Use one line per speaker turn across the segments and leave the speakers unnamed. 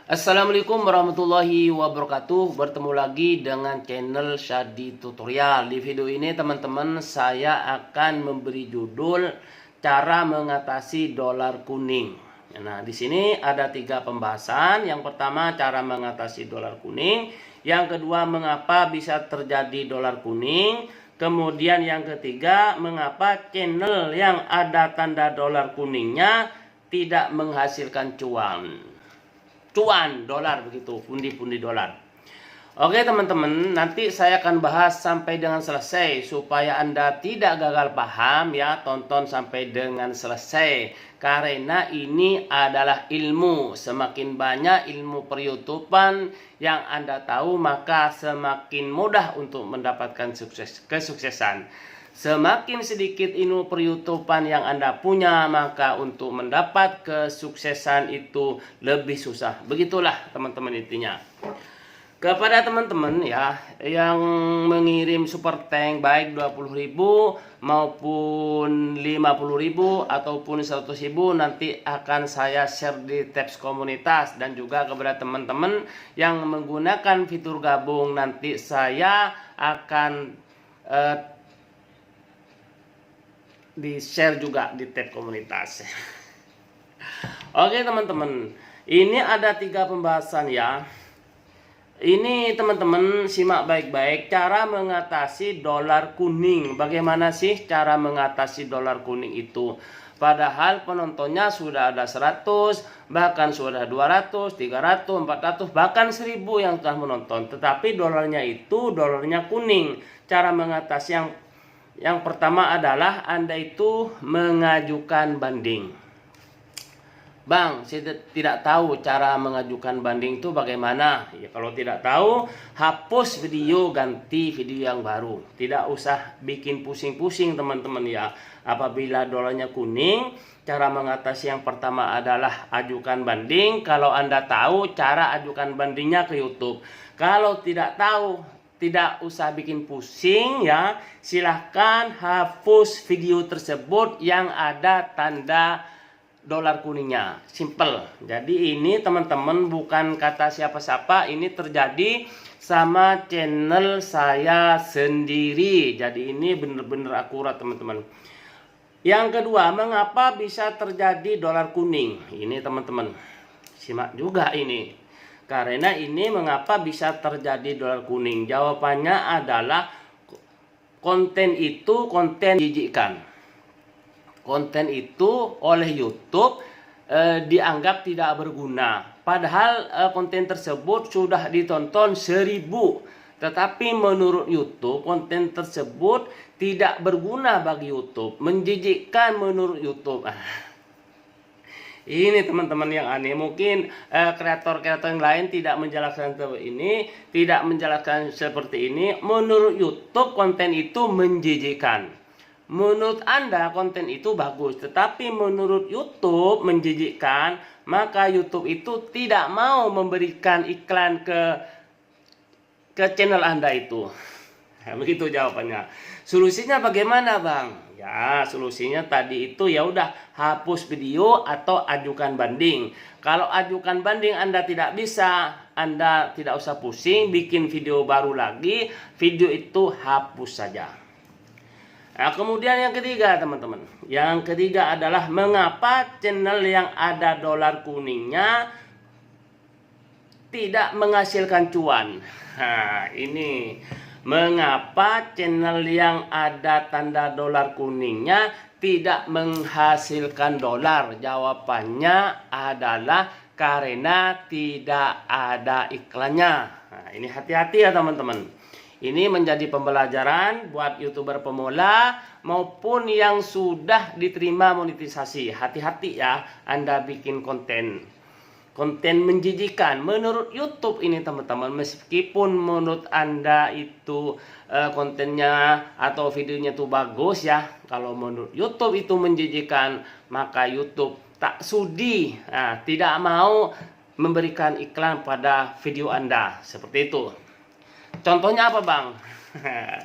Assalamualaikum warahmatullahi wabarakatuh. Bertemu lagi dengan channel Syadi Tutorial. Di video ini teman-teman, saya akan memberi judul cara mengatasi dolar kuning. Nah, di sini ada 3 pembahasan. Yang pertama, cara mengatasi dolar kuning. Yang kedua, mengapa bisa terjadi dolar kuning. Kemudian yang ketiga, mengapa channel yang ada tanda dolar kuningnya tidak menghasilkan cuan dolar, begitu, pundi-pundi dolar. Oke teman-teman, nanti saya akan bahas sampai dengan selesai supaya Anda tidak gagal paham ya. Tonton sampai dengan selesai karena ini adalah ilmu. Semakin banyak ilmu per-YouTubean yang Anda tahu, maka semakin mudah untuk mendapatkan kesuksesan. Semakin sedikit ilmu per-YouTubean yang Anda punya, maka untuk mendapat kesuksesan itu lebih susah. Begitulah teman-teman intinya. Kepada teman-teman ya yang mengirim super thank baik 20.000 maupun 50.000 ataupun 100.000, nanti akan saya share di tabs komunitas. Dan juga kepada teman-teman yang menggunakan fitur gabung, nanti saya akan di share juga di tab komunitas. Oke teman-teman, ini ada 3 pembahasan ya. Ini teman-teman simak baik-baik cara mengatasi dolar kuning. Bagaimana sih cara mengatasi dolar kuning itu? Padahal penontonnya sudah ada 100, bahkan sudah 200, 300, 400, bahkan 1000 yang telah menonton. Tetapi dolarnya itu dolarnya kuning. Cara mengatasi yang pertama adalah Anda itu mengajukan banding. Bang, saya tidak tahu cara mengajukan banding itu bagaimana. Ya, kalau tidak tahu, hapus video, ganti video yang baru. Tidak usah bikin pusing-pusing teman-teman ya. Apabila dolarnya kuning, cara mengatasi yang pertama adalah ajukan banding. Kalau Anda tahu cara ajukan bandingnya ke YouTube. Kalau tidak tahu, tidak usah bikin pusing ya. Silahkan hapus video tersebut yang ada tanda dolar kuningnya. Simple. Jadi ini teman-teman bukan kata siapa-siapa, ini terjadi sama channel saya sendiri. Jadi ini benar-benar akurat teman-teman. Yang kedua, mengapa bisa terjadi dolar kuning? Ini teman-teman, simak juga ini. Karena ini mengapa bisa terjadi dolar kuning? Jawabannya adalah konten itu konten jijikkan. Konten itu oleh YouTube dianggap tidak berguna. Padahal konten tersebut sudah ditonton 1000. Tetapi menurut YouTube konten tersebut tidak berguna bagi YouTube. Menjijikkan menurut YouTube. Ini teman-teman yang aneh. Mungkin kreator-kreator yang lain tidak menjelaskan seperti ini, tidak menjelaskan seperti ini. Menurut YouTube konten itu menjijikkan. Menurut Anda konten itu bagus, tetapi menurut YouTube menjijikkan, maka YouTube itu tidak mau memberikan iklan ke channel Anda itu. Nah, begitu jawabannya. Solusinya bagaimana, Bang? Ya, solusinya tadi itu ya udah hapus video atau ajukan banding. Kalau ajukan banding Anda tidak bisa, Anda tidak usah pusing bikin video baru lagi, video itu hapus saja. Nah, kemudian yang ketiga teman-teman. Yang ketiga adalah mengapa channel yang ada dolar kuningnya tidak menghasilkan cuan. Nah, ini mengapa channel yang ada tanda dolar kuningnya tidak menghasilkan dolar? Jawabannya adalah karena tidak ada iklannya. Nah, ini hati-hati ya teman-teman. Ini menjadi pembelajaran buat YouTuber pemula maupun yang sudah diterima monetisasi. Hati-hati ya Anda bikin konten menjijikan menurut YouTube ini teman-teman. Meskipun menurut Anda itu kontennya atau videonya itu bagus ya, kalau menurut YouTube itu menjijikan, maka YouTube tak sudi, tidak mau memberikan iklan pada video Anda. Seperti itu. Contohnya apa Bang?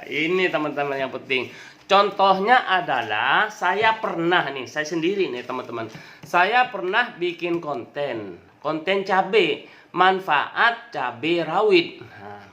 Ini teman-teman yang penting. Contohnya adalah saya sendiri nih teman-teman. Saya pernah bikin konten konten cabai, manfaat cabai rawit. Nah,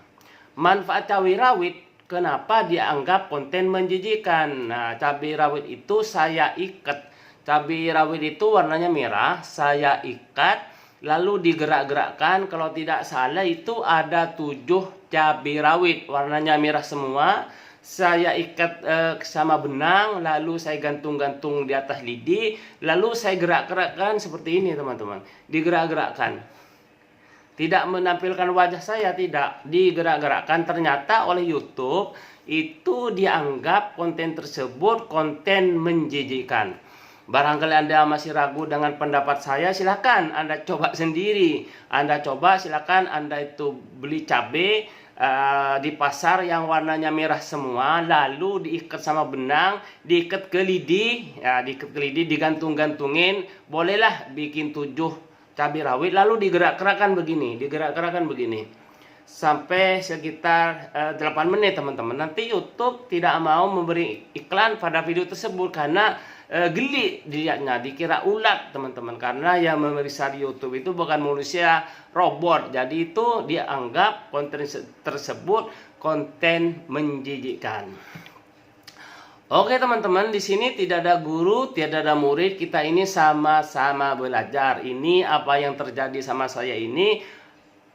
manfaat cabai rawit, kenapa dianggap konten menjijikan? Nah, cabai rawit itu saya ikat. Cabai rawit itu warnanya merah, saya ikat, lalu digerak-gerakkan. Kalau tidak salah itu ada 7 cabai rawit, warnanya merah semua. Saya ikat sama benang, lalu saya gantung-gantung di atas lidi, lalu saya gerak-gerakkan seperti ini teman-teman. Digerak-gerakkan. Tidak menampilkan wajah saya, tidak, digerak-gerakkan. Ternyata oleh YouTube itu dianggap konten tersebut konten menjijikan. Barangkali Anda masih ragu dengan pendapat saya, silakan Anda coba sendiri. Anda coba, silakan Anda itu beli cabai di pasar yang warnanya merah semua, lalu diikat sama benang, diikat ke lidi, ya, diikat ke lidi, digantung-gantungin. Bolehlah bikin 7 cabai rawit, lalu digerak-gerakkan begini, sampai sekitar 8 menit teman-teman. Nanti YouTube tidak mau memberi iklan pada video tersebut karena geli dilihatnya, dikira ulat teman-teman, karena yang memeriksa di YouTube itu bukan manusia, robot. Jadi itu dianggap konten tersebut konten menjijikkan. Oke teman-teman, di sini tidak ada guru, tidak ada murid, kita ini sama-sama belajar. Ini apa yang terjadi sama saya ini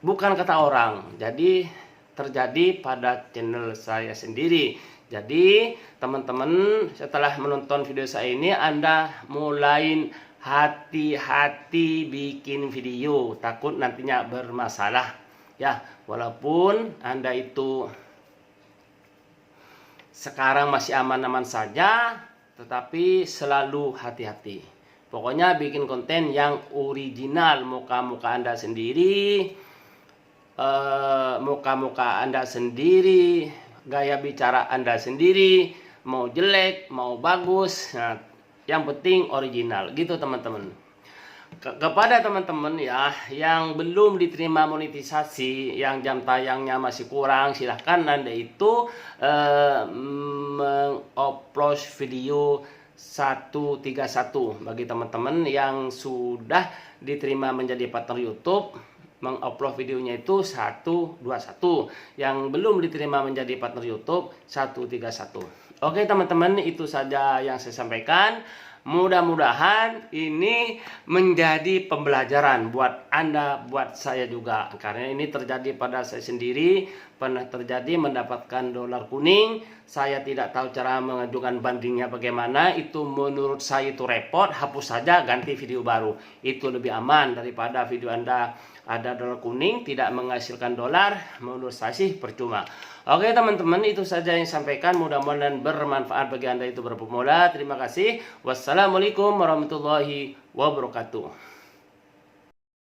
bukan kata orang, jadi terjadi pada channel saya sendiri. Jadi teman-teman, setelah menonton video saya ini, Anda mulai hati-hati bikin video, takut nantinya bermasalah. Ya, walaupun Anda itu sekarang masih aman-aman saja, tetapi selalu hati-hati. Pokoknya bikin konten yang original, muka-muka Anda sendiri, gaya bicara Anda sendiri, mau jelek, mau bagus, nah, yang penting original, gitu teman-teman. Kepada teman-teman ya yang belum diterima monetisasi, yang jam tayangnya masih kurang, silahkan Anda itu mengupload video 131. Bagi teman-teman yang sudah diterima menjadi partner YouTube, mengupload videonya itu 121. Yang belum diterima menjadi partner YouTube 131. Oke teman-teman, itu saja yang saya sampaikan. Mudah-mudahan ini menjadi pembelajaran buat Anda, buat saya juga. Karena ini terjadi pada saya sendiri, pernah terjadi mendapatkan dolar kuning. Saya tidak tahu cara mengajukan bandingnya bagaimana. Itu menurut saya itu repot, hapus saja, ganti video baru. Itu lebih aman daripada video Anda ada dolar kuning, tidak menghasilkan dolar. Menurut saya sih percuma. Oke teman-teman, itu saja yang sampaikan. Mudah-mudahan bermanfaat bagi Anda itu berpemula. Terima kasih. Wassalamualaikum warahmatullahi wabarakatuh.